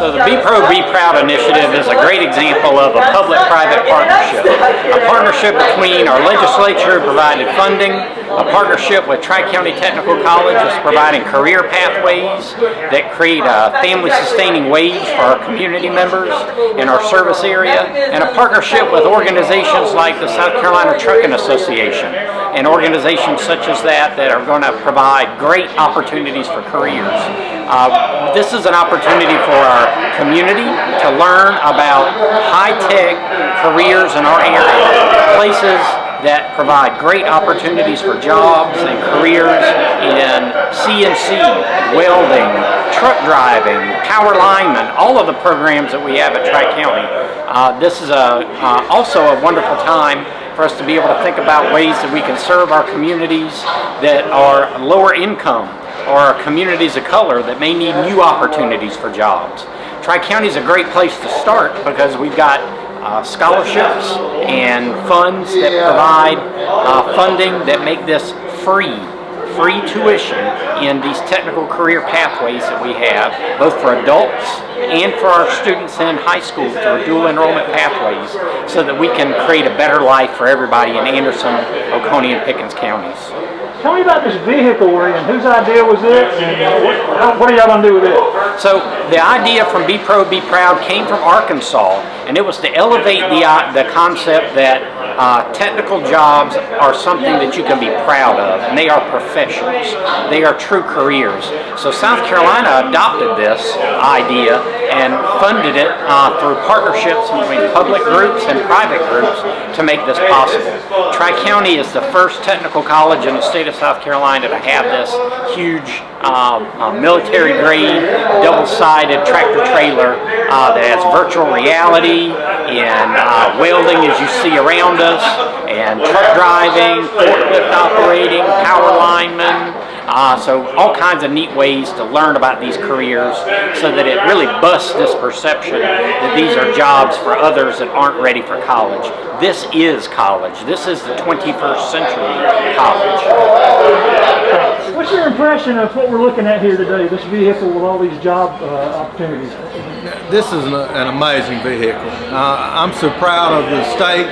So the Be Pro, Be Proud initiative is a great example of a public-private partnership. A partnership between our legislature provided funding, a partnership with Tri-County Technical College is providing career pathways that create a family-sustaining wage for our community members in our service area, and a partnership with organizations like the South Carolina Trucking Association and organizations such as that are going to provide great opportunities for careers. This is an opportunity for our community to learn about high-tech careers in our area, places that provide great opportunities for jobs and careers in CNC, welding, truck driving, power linemen, all of the programs that we have at Tri-County. This is also a wonderful time for us to be able to think about ways that we can serve our communities that are lower income or communities of color that may need new opportunities for jobs. Tri-County is a great place to start because we've got scholarships and funds that provide funding that make this free tuition in these technical career pathways that we have, both for adults and for our students in high school through dual enrollment pathways, so that we can create a better life for everybody in Anderson, Oconee, and Pickens counties. Tell me about this vehicle we're in. Whose idea was it, and what are y'all going to do with it? So the idea from Be Pro, Be Proud came from Arkansas, and it was to elevate the concept that technical jobs are something that you can be proud of, and they are professions. They are true careers. So South Carolina adopted this idea and funded it through partnerships between public groups and private groups to make this possible. Tri-County is the first technical college in the state of South Carolina to have this huge military-grade, double-sided tractor trailer that has virtual reality and welding, as you see around us, and truck driving, forklift operating, power linemen. So all kinds of neat ways to learn about these careers so that it really busts this perception that these are jobs for others that aren't ready for college. This is college. This is the 21st century college. What's your impression of what we're looking at here today, this vehicle with all these job opportunities? This is an amazing vehicle. I'm so proud of the state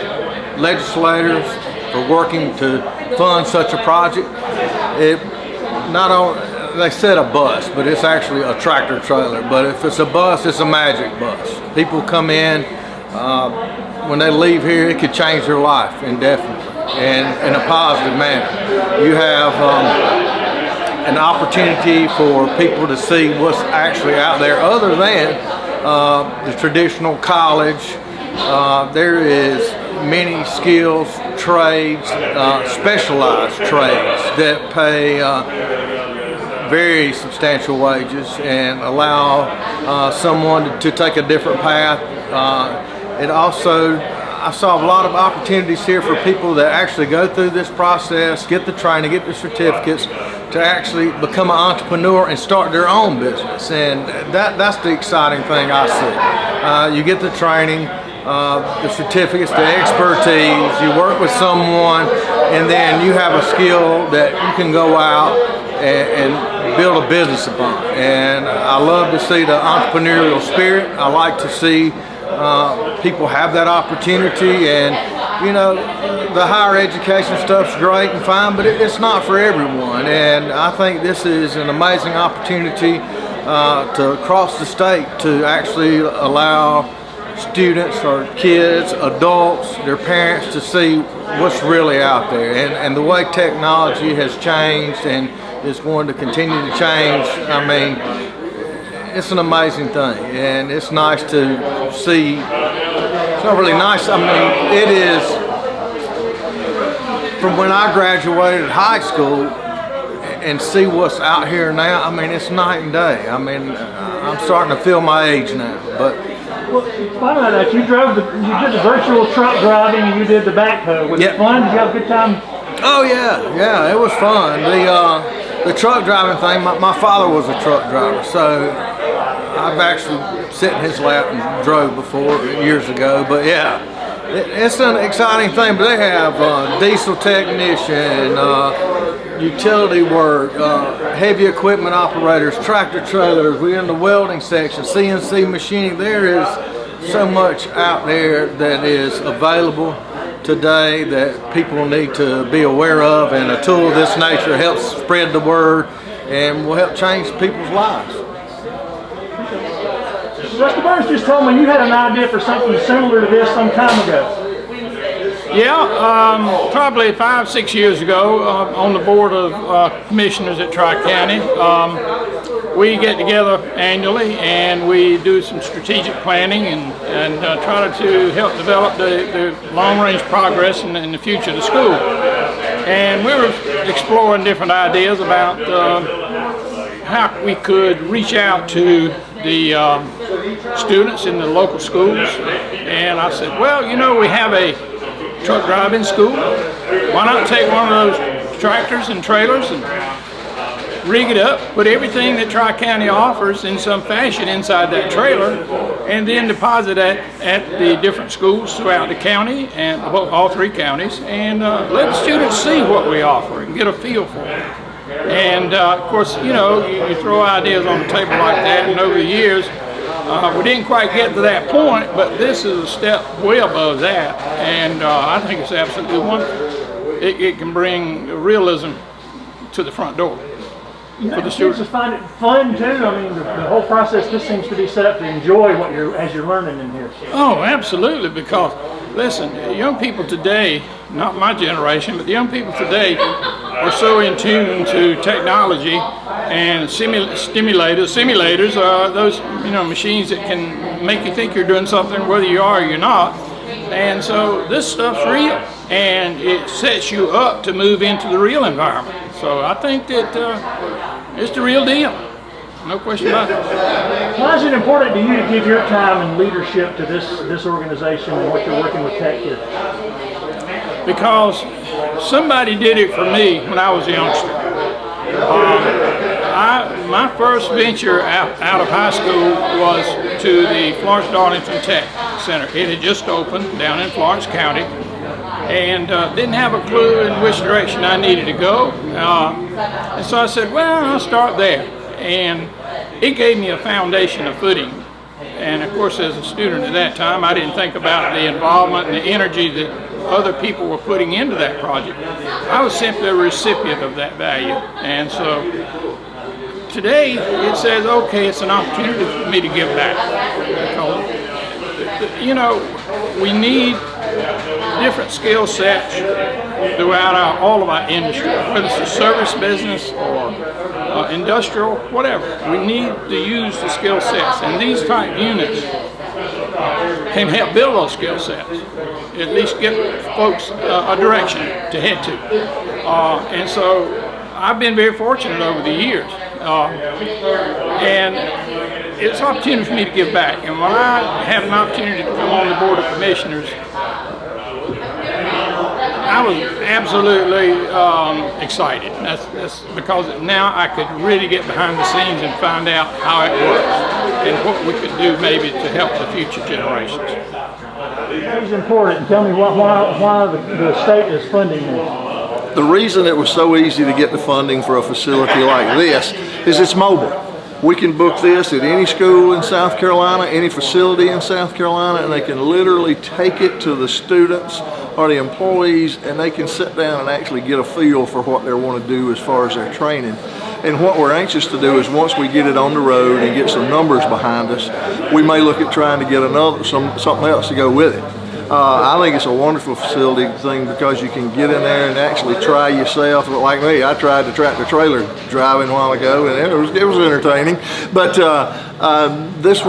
legislators for working to fund such a project. Not only, they said a bus, but it's actually a tractor trailer. But if it's a bus, it's a magic bus. People come in, when they leave here, it could change their life indefinitely and in a positive manner. You have an opportunity for people to see what's actually out there other than the traditional college. There is many skills, trades, specialized trades that pay very substantial wages and allow someone to take a different path. It also, I saw a lot of opportunities here for people that actually go through this process, get the training, get the certificates, to actually become an entrepreneur and start their own business. And that's the exciting thing I see. You get the training, the certificates, the expertise, you work with someone, and then you have a skill that you can go out and build a business upon. And I love to see the entrepreneurial spirit. I like to see people have that opportunity. And you know, the higher education stuff's great and fine, but it's not for everyone. And I think this is an amazing opportunity to across the state to actually allow students or kids, adults, their parents to see what's really out there. And the way technology has changed and is going to continue to change, I mean, it's an amazing thing. And it's nice to see. It's not really nice, I mean, it is, from when I graduated high school and see what's out here now, I mean, it's night and day. I mean, I'm starting to feel my age now, but. Well, find out that you did the virtual truck driving and you did the backhoe. Was it fun? Did you have a good time? Oh yeah, it was fun. The truck driving thing, my father was a truck driver, so I've actually sat in his lap and drove before years ago, but yeah, it's an exciting thing. But they have diesel technician, utility work, heavy equipment operators, tractor trailers. We're in the welding section, CNC machining. There is so much out there that is available today that people need to be aware of, and a tool of this nature helps spread the word and will help change people's lives. Mr. Burns just told me you had an idea for something similar to this some time ago. Yeah, probably 5-6 years ago, on the board of commissioners at Tri-County, we get together annually and we do some strategic planning and try to help develop the long-range progress in the future of the school. And we were exploring different ideas about how we could reach out to the students in the local schools. And I said, well, you know, we have a truck driving school. Why not take one of those tractors and trailers and rig it up, put everything that Tri-County offers in some fashion inside that trailer, and then deposit it at the different schools throughout the county, and all 3 counties, and let the students see what we offer and get a feel for it. And of course, you know, you throw ideas on the table like that, and over the years, we didn't quite get to that point, but this is a step way above that, and I think it's absolutely wonderful. It can bring realism to the front door for the students. Kids find it fun too. I mean, the whole process just seems to be set up to enjoy what as you're learning in here. Oh, absolutely, because listen, young people today, not my generation, but the young people today are so in tune to technology and simulators are those, you know, machines that can make you think you're doing something whether you are or you're not. And so this stuff's real, and it sets you up to move into the real environment. So I think that it's the real deal. No question about it. Why is it important to you to give your time and leadership to this organization and what you're working with Tech here? Because somebody did it for me when I was a youngster. My first venture out of high school was to the Florence Darlington Tech Center. It had just opened down in Florence County, and didn't have a clue in which direction I needed to go. And so I said, well, I'll start there. And it gave me a foundation of footing. And of course, as a student at that time, I didn't think about the involvement and the energy that other people were putting into that project. I was simply a recipient of that value. And so today it says, okay, it's an opportunity for me to give back. Because, you know, we need different skill sets throughout all of our industry, whether it's a service business or industrial, whatever. We need to use the skill sets, and these type units can help build those skill sets, at least give folks a direction to head to. And so I've been very fortunate over the years, and it's an opportunity for me to give back. And when I had an opportunity to come on the Board of Commissioners, I was absolutely excited. That's because now I could really get behind the scenes and find out how it works and what we could do maybe to help the future generations. That is important. Tell me why the state is funding this. The reason it was so easy to get the funding for a facility like this is it's mobile. We can book this at any school in South Carolina, any facility in South Carolina, and they can literally take it to the students or the employees, and they can sit down and actually get a feel for what they want to do as far as their training. And what we're anxious to do is once we get it on the road and get some numbers behind us, we may look at trying to get something else to go with it. I think it's a wonderful facility thing because you can get in there and actually try yourself. Like me, I tried the tractor trailer driving a while ago, and it was entertaining. But this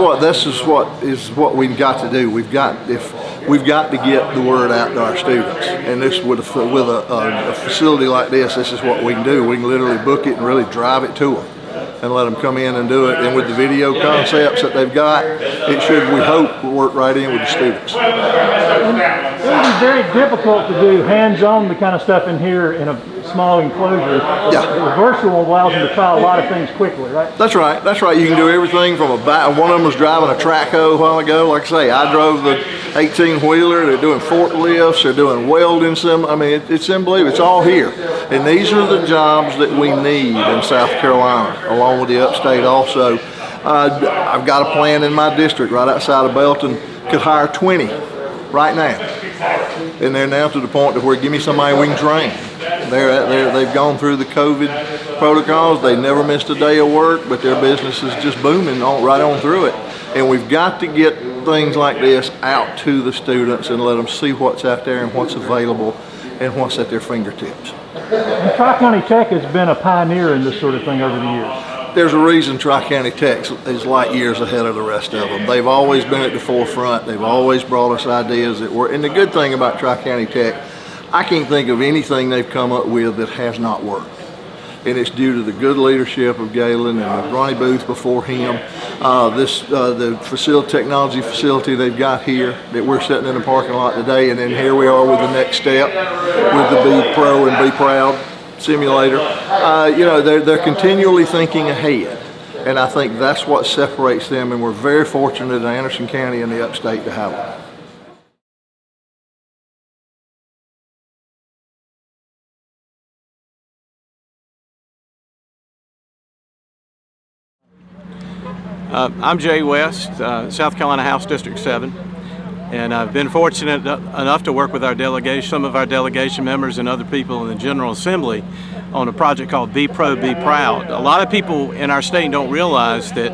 is what we've got to do. We've got to get the word out to our students, and this with a facility like this is what we can do. We can literally book it and really drive it to them and let them come in and do it. And with the video concepts that they've got, it should, we hope, work right in with the students. And it would be very difficult to do hands-on the kind of stuff in here in a small enclosure. Yeah. The virtual allows them to try a lot of things quickly, right? That's right. That's right. You can do everything from one of them was driving a track hoe a while ago. Like I say, I drove the 18-wheeler. They're doing forklifts. They're doing welding. I mean, it's unbelievable. It's all here. And these are the jobs that we need in South Carolina, along with the upstate also. I've got a plan in my district right outside of Belton, could hire 20 right now. And they're now to the point to where give me somebody we can train. They've gone through the COVID protocols. They never missed a day of work, but their business is just booming right on through it. And we've got to get things like this out to the students and let them see what's out there and what's available and what's at their fingertips. And Tri-County Tech has been a pioneer in this sort of thing over the years. There's a reason Tri-County Tech is light years ahead of the rest of them. They've always been at the forefront. They've always brought us ideas that work. And the good thing about Tri-County Tech, I can't think of anything they've come up with that has not worked. And it's due to the good leadership of Galen and Ronnie Booth before him. The technology facility they've got here that we're sitting in the parking lot today, and then here we are with the next step with the Be Pro and Be Proud simulator. They're continually thinking ahead, and I think that's what separates them, and we're very fortunate in Anderson County and the upstate to have them. I'm Jay West, South Carolina House District 7, and I've been fortunate enough to work with some of our delegation members and other people in the General Assembly on a project called Be Pro, Be Proud. A lot of people in our state don't realize that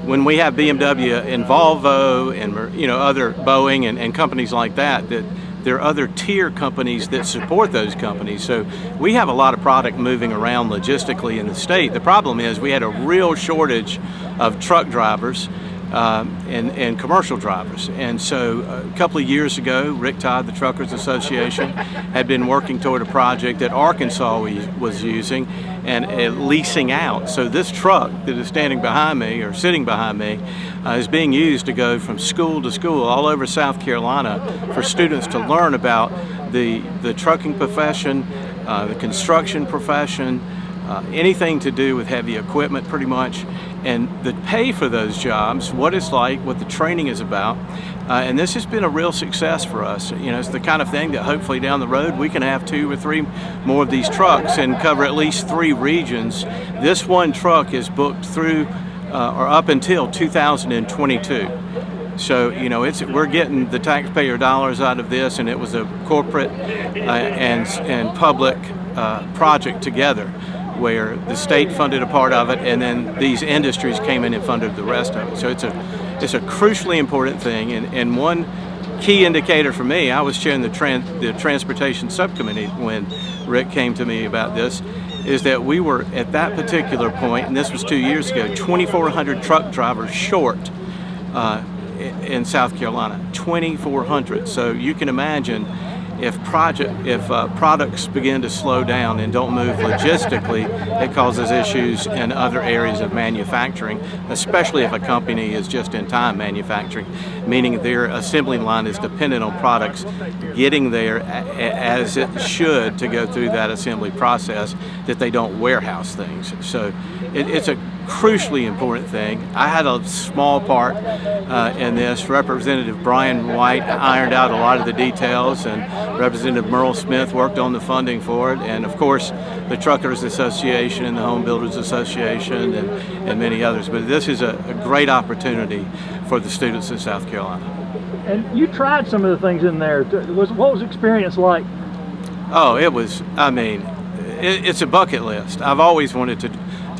when we have BMW and Volvo and other Boeing and companies like that, that there are other tier companies that support those companies. So we have a lot of product moving around logistically in the state. The problem is we had a real shortage of truck drivers and commercial drivers. And so a couple of years ago, Rick Todd, the Truckers Association, had been working toward a project that Arkansas was using and leasing out. So this truck that is standing behind me or sitting behind me is being used to go from school to school all over South Carolina for students to learn about the trucking profession, the construction profession, anything to do with heavy equipment pretty much, and the pay for those jobs, what it's like, what the training is about. And this has been a real success for us. It's the kind of thing that hopefully down the road we can have 2 or 3 more of these trucks and cover at least 3 regions. This one truck is booked through or up until 2022. So we're getting the taxpayer dollars out of this, and it was a corporate and public project together, where the state funded a part of it, and then these industries came in and funded the rest of it. So it's a crucially important thing, and one key indicator for me, I was chairing the transportation subcommittee when Rick came to me about this, is that we were at that particular point, and this was 2 years ago, 2,400 truck drivers short in South Carolina, 2,400. So you can imagine if products begin to slow down and don't move logistically, it causes issues in other areas of manufacturing, especially if a company is just-in-time manufacturing, meaning their assembly line is dependent on products getting there as it should to go through that assembly process, that they don't warehouse things. So it's a crucially important thing. I had a small part in this. Representative Brian White ironed out a lot of the details, and Representative Merle Smith worked on the funding for it, and of course the Truckers Association and the Home Builders Association and many others. But this is a great opportunity for the students in South Carolina. And you tried some of the things in there. What was the experience like? Oh, it's a bucket list. I've always wanted to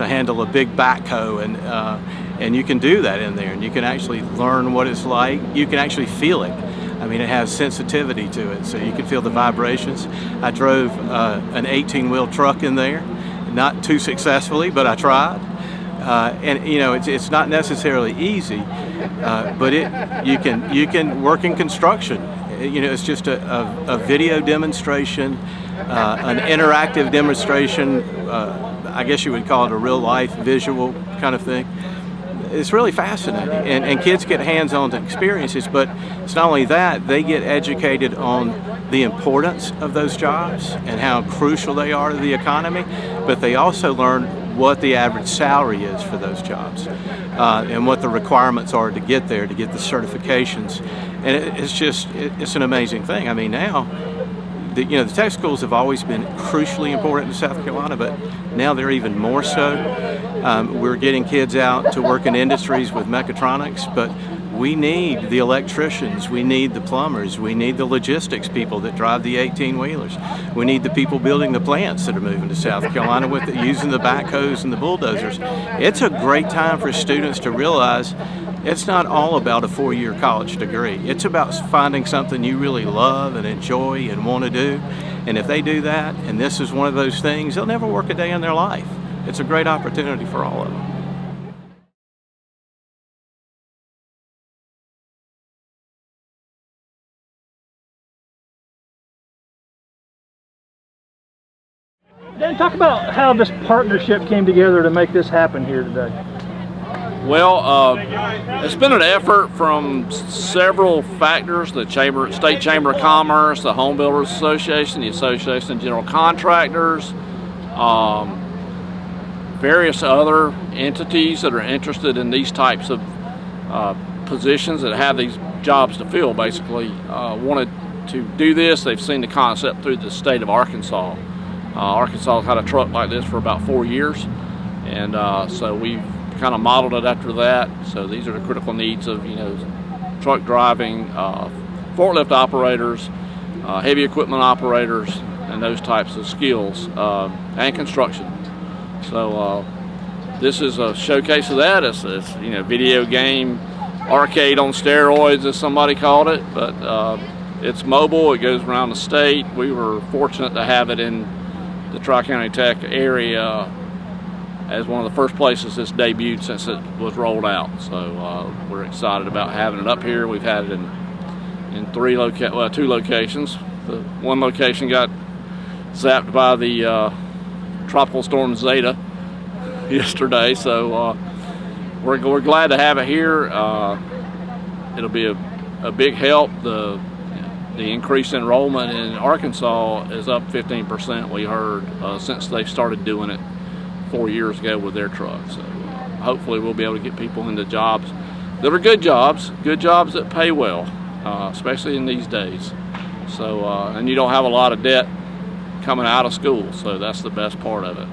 handle a big backhoe, and you can do that in there, and you can actually learn what it's like. You can actually feel it. It has sensitivity to it, so you can feel the vibrations. I drove an 18-wheel truck in there, not too successfully, but I tried. It's not necessarily easy, but you can work in construction. It's just a video demonstration, an interactive demonstration. I guess you would call it a real-life visual kind of thing. It's really fascinating, and kids get hands-on experiences, but it's not only that, they get educated on the importance of those jobs and how crucial they are to the economy, but they also learn what the average salary is for those jobs and what the requirements are to get there, to get the certifications. And it's an amazing thing. Now the tech schools have always been crucially important in South Carolina, but now they're even more so. We're getting kids out to work in industries with mechatronics, but we need the electricians, we need the plumbers, we need the logistics people that drive the 18-wheelers. We need the people building the plants that are moving to South Carolina with using the backhoes and the bulldozers. It's a great time for students to realize it's not all about a 4-year college degree. It's about finding something you really love and enjoy and want to do. And if they do that, and this is one of those things, they'll never work a day in their life. It's a great opportunity for all of them. Dan, talk about how this partnership came together to make this happen here today. Well, it's been an effort from several factors: the State Chamber of Commerce, the Home Builders Association, the Association of General Contractors, various other entities that are interested in these types of positions that have these jobs to fill. Basically, wanted to do this. They've seen the concept through the state of Arkansas. Arkansas has had a truck like this for about 4 years, and so we've kind of modeled it after that. So these are the critical needs of truck driving, forklift operators, heavy equipment operators, and those types of skills, and construction. So this is a showcase of that. It's video game arcade on steroids, as somebody called it, but it's mobile. It goes around the state. We were fortunate to have it in the Tri-County Tech area as one of the first places this debuted since it was rolled out. So we're excited about having it up here. We've had it in 2 locations. The one location got zapped by the Tropical Storm Zeta yesterday, so we're glad to have it here. It'll be a big help. The increased enrollment in Arkansas is up 15%, we heard, since they started doing it 4 years ago with their trucks. So hopefully we'll be able to get people into jobs that are good jobs that pay well, especially in these days. So and you don't have a lot of debt coming out of school, so that's the best part of it.